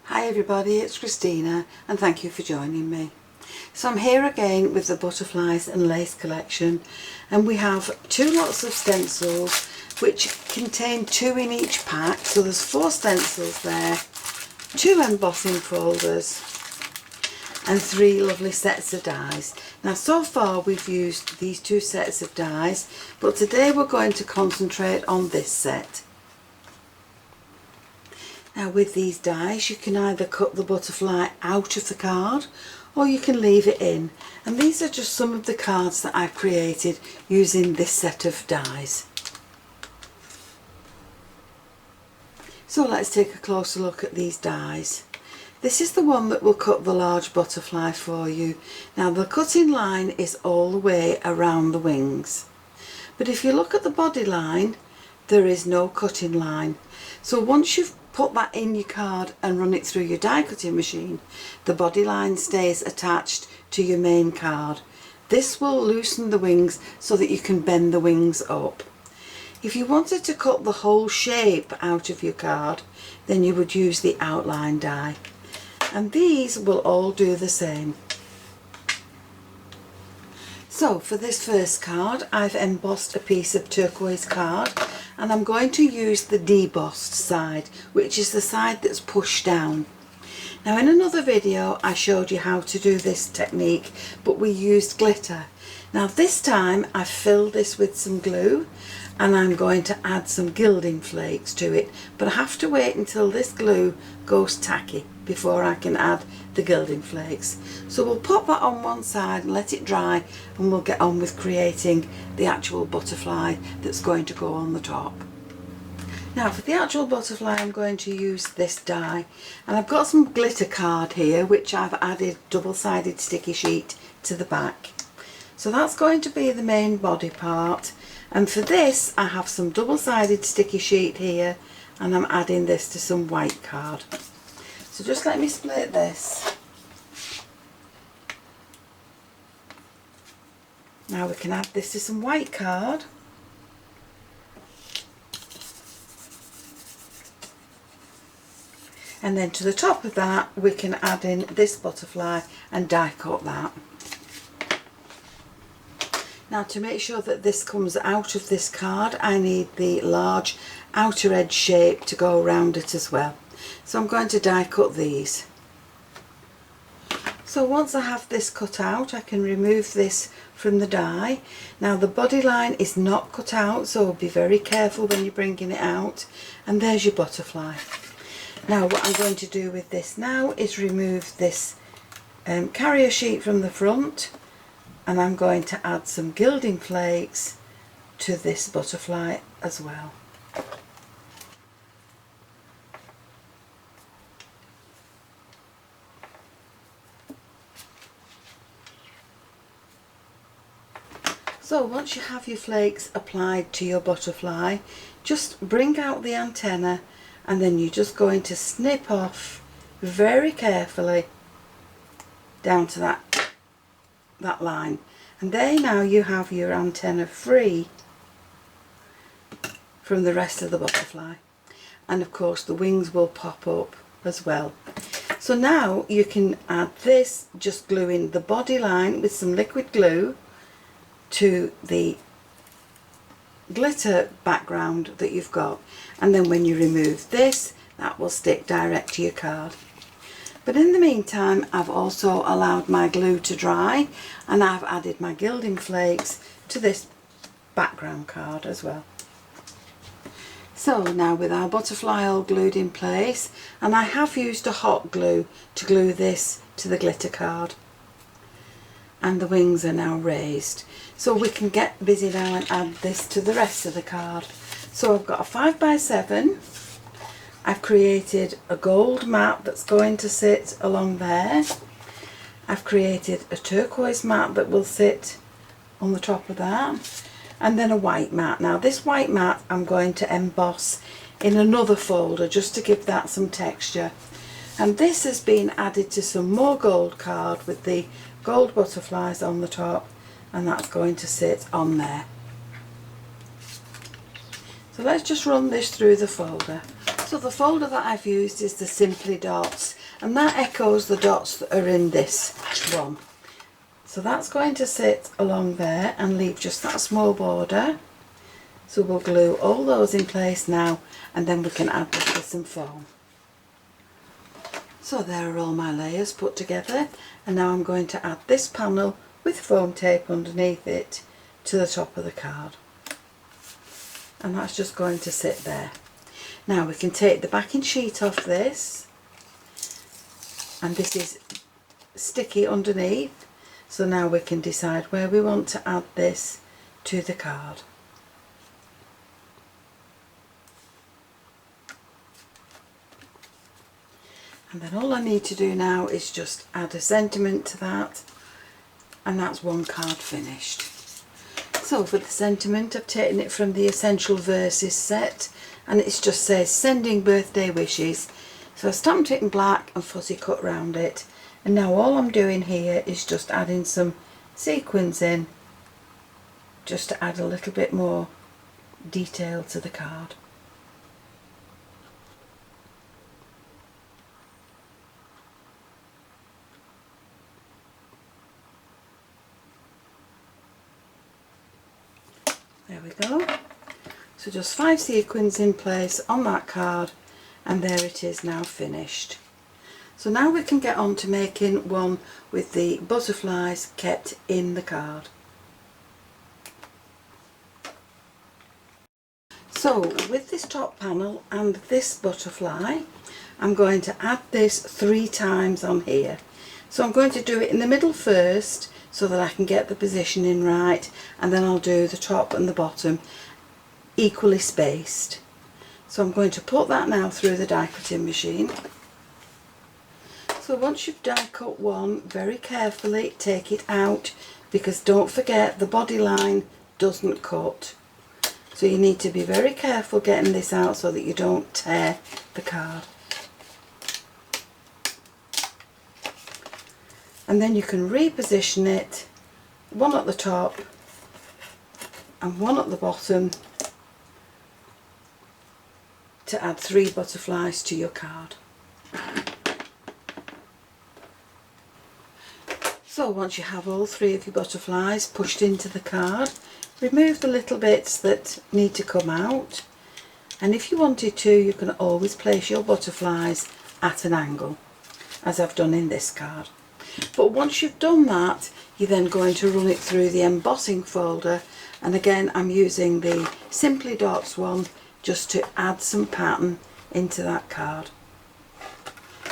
Hi everybody, it's Christina and thank you for joining me. So I'm here again with the butterflies and lace collection, and we have two lots of stencils which contain 2 in each pack. So there's 4 stencils there, 2 embossing folders and 3 lovely sets of dies. Now so far we've used these 2 sets of dies, but today we're going to concentrate on this set. Now with these dies you can either cut the butterfly out of the card or you can leave it in, and these are just some of the cards that I've created using this set of dies. So let's take a closer look at these dies. This is the one that will cut the large butterfly for you. Now the cutting line is all the way around the wings, but if you look at the body line there is no cutting line. So once you've put that in your card and run it through your die cutting machine, the body line stays attached to your main card. This will loosen the wings so that you can bend the wings up. If you wanted to cut the whole shape out of your card, then you would use the outline die, and these will all do the same. So for this first card I've embossed a piece of turquoise card, and I'm going to use the debossed side, which is the side that's pushed down. Now in another video I showed you how to do this technique, but we used glitter. Now this time I've filled this with some glue and I'm going to add some gilding flakes to it, but I have to wait until this glue goes tacky before I can add the gilding flakes. So we'll pop that on one side and let it dry, and we'll get on with creating the actual butterfly that's going to go on the top. Now for the actual butterfly I'm going to use this die, and I've got some glitter card here which I've added double-sided sticky sheet to the back. So that's going to be the main body part, and for this I have some double-sided sticky sheet here and I'm adding this to some white card. So just let me split this. Now we can add this to some white card. And then to the top of that we can add in this butterfly and die cut that. Now to make sure that this comes out of this card I need the large outer edge shape to go around it as well. So I'm going to die cut these. So once I have this cut out I can remove this from the die. Now the body line is not cut out, so be very careful when you're bringing it out, and there's your butterfly. Now what I'm going to do with this now is remove this carrier sheet from the front, and I'm going to add some gilding flakes to this butterfly as well. So once you have your flakes applied to your butterfly, just bring out the antenna and then you're just going to snip off very carefully down to that line, and there now you have your antenna free from the rest of the butterfly, and of course the wings will pop up as well. So now you can add this, just gluing the body line with some liquid glue to the glitter background that you've got, and then when you remove this that will stick direct to your card. But in the meantime I've also allowed my glue to dry, and I've added my gilding flakes to this background card as well. So now with our butterfly all glued in place, and I have used a hot glue to glue this to the glitter card, and the wings are now raised, so we can get busy now and add this to the rest of the card. So I've got a 5x7, I've created a gold mat that's going to sit along there, I've created a turquoise mat that will sit on the top of that, and then a white mat. Now this white mat I'm going to emboss in another folder just to give that some texture, and this has been added to some more gold card with the gold butterflies on the top, and that's going to sit on there. So let's just run this through the folder. So the folder that I've used is the Simply Dots, and that echoes the dots that are in this one. So that's going to sit along there and leave just that small border. So we'll glue all those in place now, and then we can add this with some foam. So there are all my layers put together, and now I'm going to add this panel with foam tape underneath it to the top of the card. And that's just going to sit there. Now we can take the backing sheet off this, and this is sticky underneath, so now we can decide where we want to add this to the card. And then all I need to do now is just add a sentiment to that, and that's one card finished. So for the sentiment, I've taken it from the Essential Verses set, and it just says sending birthday wishes. So I stamped it in black and fuzzy cut round it, and now all I'm doing here is just adding some sequins in, just to add a little bit more detail to the card. There we go. So just 5 sequins in place on that card, and there it is now finished. So now we can get on to making one with the butterflies kept in the card. So with this top panel and this butterfly, I'm going to add this 3 times on here. So I'm going to do it in the middle first, so that I can get the positioning right, and then I'll do the top and the bottom equally spaced. So I'm going to put that now through the die cutting machine. So once you've die cut one, very carefully take it out, because don't forget the body line doesn't cut. So you need to be very careful getting this out so that you don't tear the card. And then you can reposition it, one at the top and one at the bottom, to add 3 butterflies to your card. So once you have all 3 of your butterflies pushed into the card, remove the little bits that need to come out, and if you wanted to, you can always place your butterflies at an angle, as I've done in this card. But once you've done that, you're then going to run it through the embossing folder, and again I'm using the Simply Dots one just to add some pattern into that card.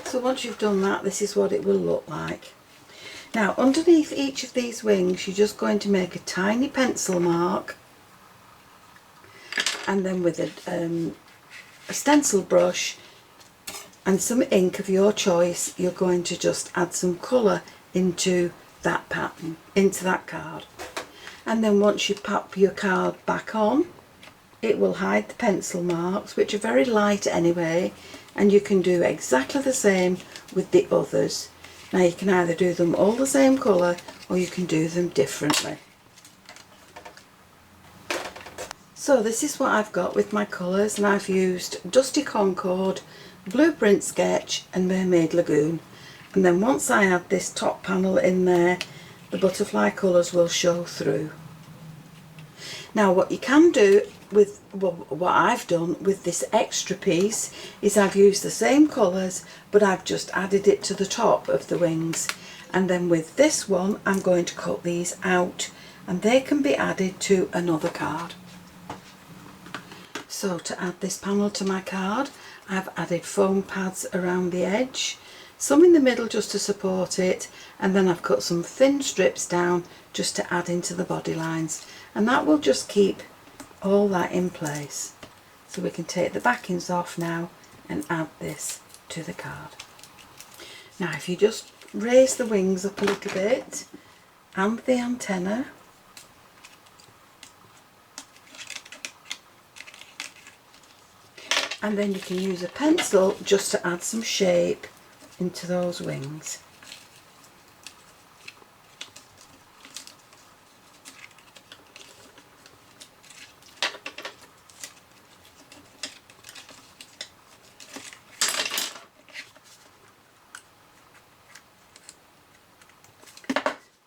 So once you've done that, this is what it will look like. Now underneath each of these wings, you're just going to make a tiny pencil mark, and then with a stencil brush and some ink of your choice, you're going to just add some colour into that pattern, into that card. And then once you pop your card back on, it will hide the pencil marks, which are very light anyway, and you can do exactly the same with the others. Now you can either do them all the same colour, or you can do them differently. So this is what I've got with my colours, and I've used Dusty Concord, Blueprint Sketch and Mermaid Lagoon. And then once I add this top panel in there, the butterfly colours will show through. Now what you can do with, well, what I've done with this extra piece is I've used the same colours, but I've just added it to the top of the wings. And then with this one, I'm going to cut these out, and they can be added to another card. So to add this panel to my card, I've added foam pads around the edge, some in the middle just to support it, and then I've cut some thin strips down just to add into the body lines, and that will just keep all that in place. So we can take the backings off now and add this to the card. Now if you just raise the wings up a little bit and the antenna, and then you can use a pencil just to add some shape into those wings.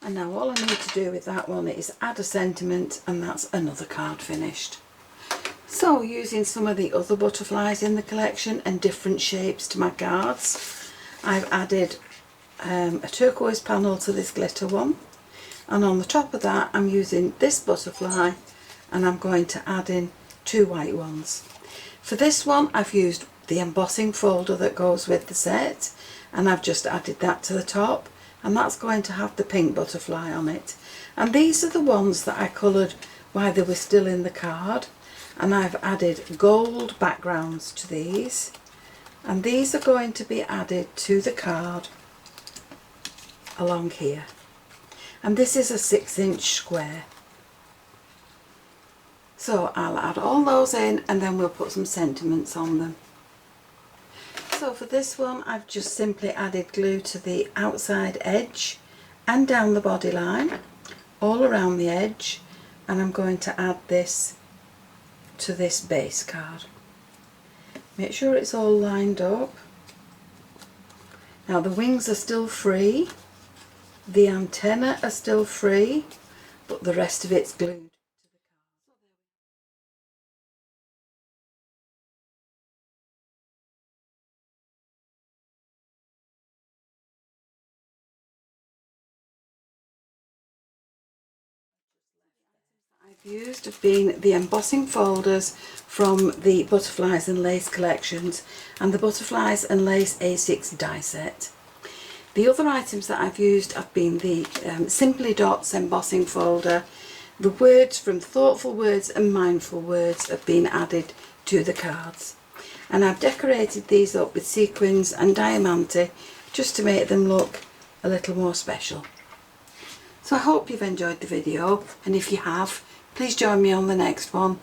And now all I need to do with that one is add a sentiment, and that's another card finished. So using some of the other butterflies in the collection and different shapes to my cards, I've added a turquoise panel to this glitter one, and on the top of that I'm using this butterfly, and I'm going to add in 2 white ones. For this one I've used the embossing folder that goes with the set, and I've just added that to the top, and that's going to have the pink butterfly on it. And these are the ones that I coloured while they were still in the card, and I've added gold backgrounds to these, and these are going to be added to the card along here. And this is a 6-inch square. So I'll add all those in, and then we'll put some sentiments on them. So for this one I've just simply added glue to the outside edge and down the body line, all around the edge, and I'm going to add this to this base card. Make sure it's all lined up. Now the wings are still free, the antenna are still free, but the rest of it's glued. I've used have been the embossing folders from the Butterflies and Lace collections and the Butterflies and Lace A6 die set. The other items that I've used have been the Simply Dots embossing folder. The words from Thoughtful Words and Mindful Words have been added to the cards, and I've decorated these up with sequins and diamante just to make them look a little more special. So I hope you've enjoyed the video, and if you have, please join me on the next one.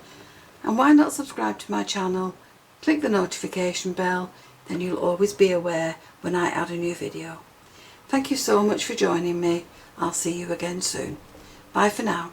And why not subscribe to my channel, click the notification bell, then you'll always be aware when I add a new video. Thank you so much for joining me. I'll see you again soon. Bye for now.